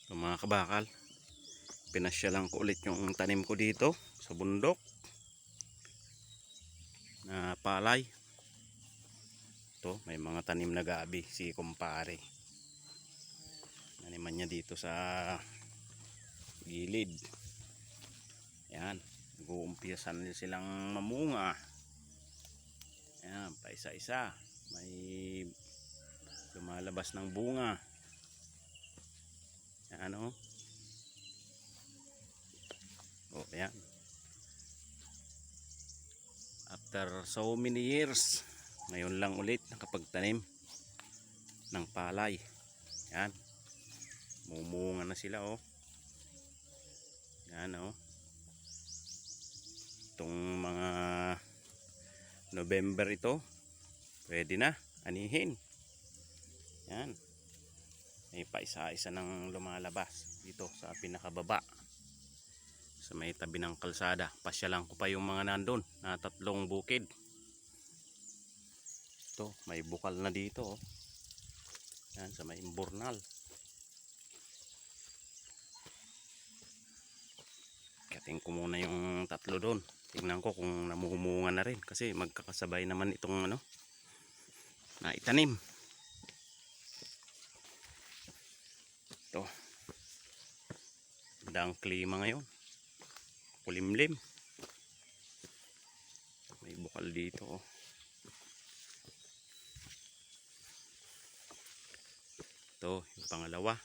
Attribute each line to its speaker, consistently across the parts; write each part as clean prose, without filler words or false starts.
Speaker 1: So, mga kabakal, pinasyalan ko ulit yung tanim ko dito sa bundok na palay. Ito, may mga tanim na gabi si kumpare. Naniman niya dito sa gilid. Yan, nag-uumpiyasan silang mamunga. Yan, pa isa-isa. May lumalabas ng bunga. Yan o. Oh, yan. After so many years, ngayon lang ulit nakapagtanim ng palay. Yan. Mumunga na sila oh. Yan oh. Itong mga November ito, pwede na anihin. Yan. May pa isa-isa nang lumalabas dito sa pinakababa. Sa may tabi ng kalsada. Pasyalan ko pa yung mga nandun na 3 bukid. Ito, may bukal na dito oh. Yan, sa may imburnal. Kating ko muna yung 3 doon. Tingnan ko kung namumunga na rin. Kasi magkakasabay naman itong ano, na itanim. Ito. Magandang klima ngayon. Kulimlim. May bukal dito oh. Ito yung pangalawa.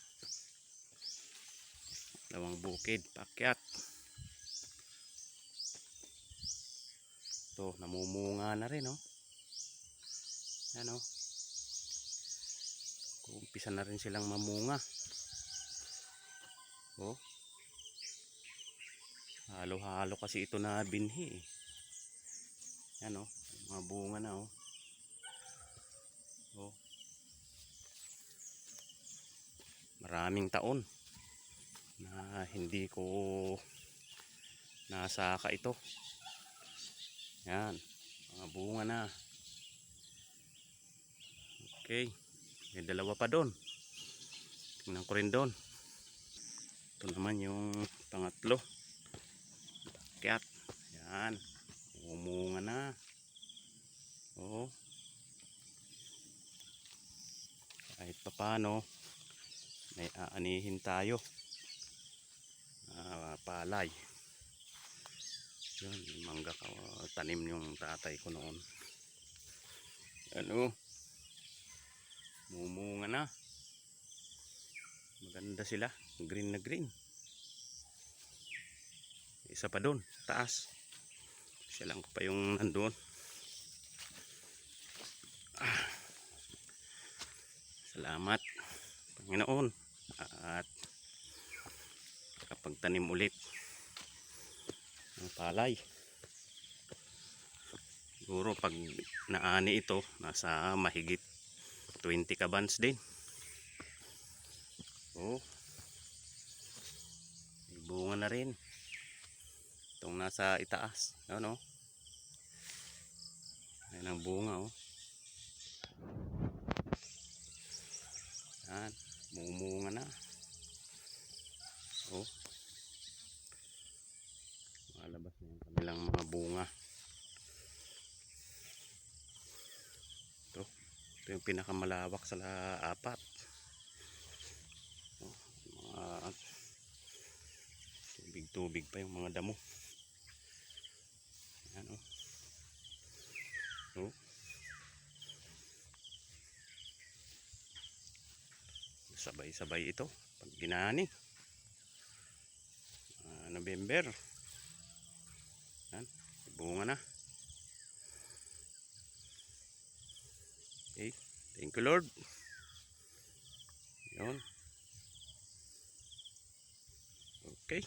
Speaker 1: Dalawang bukid paakyat. Ito namumunga na rin oh. Yan oh. Umpisa na rin silang mamunga. Oh. Halo-halo kasi ito na binhi eh. Yan oh, mga bunga na oh. Oh. Maraming taon na hindi ko nasaka ito. Yan, mga bunga na. Okay, may 2 pa doon. Tingnan ko rin doon. Ito naman yung pangatlo. Akyat. Yan, umunga na. Oo. Kahit pa paano, may aanihin tayo. Palay. Yun, mangga tanim yung tatay ko noon. Ano? Mumunga na. Maganda sila. Green na green. Isa pa doon, taas. Siya lang ko pa yung nandoon. Salamat Panginoon at kapag tanim ulit ng palay. Siguro pag naani ito nasa mahigit 20 kabans din. Oh, may bunga na rin itong nasa itaas. Ano? Ayan ang bunga oh. Yan, mumunga na. Oh. Malabas na yung kanilang mga bunga. Ito yung pinakamalawak sa 4. Oh, mga tubig-tubig pa yung mga damo. Yan oh. Oh. Sabay-sabay ito pag ginani. November. Yan, bunga na. Okay, thank you Lord. Yun. Okay.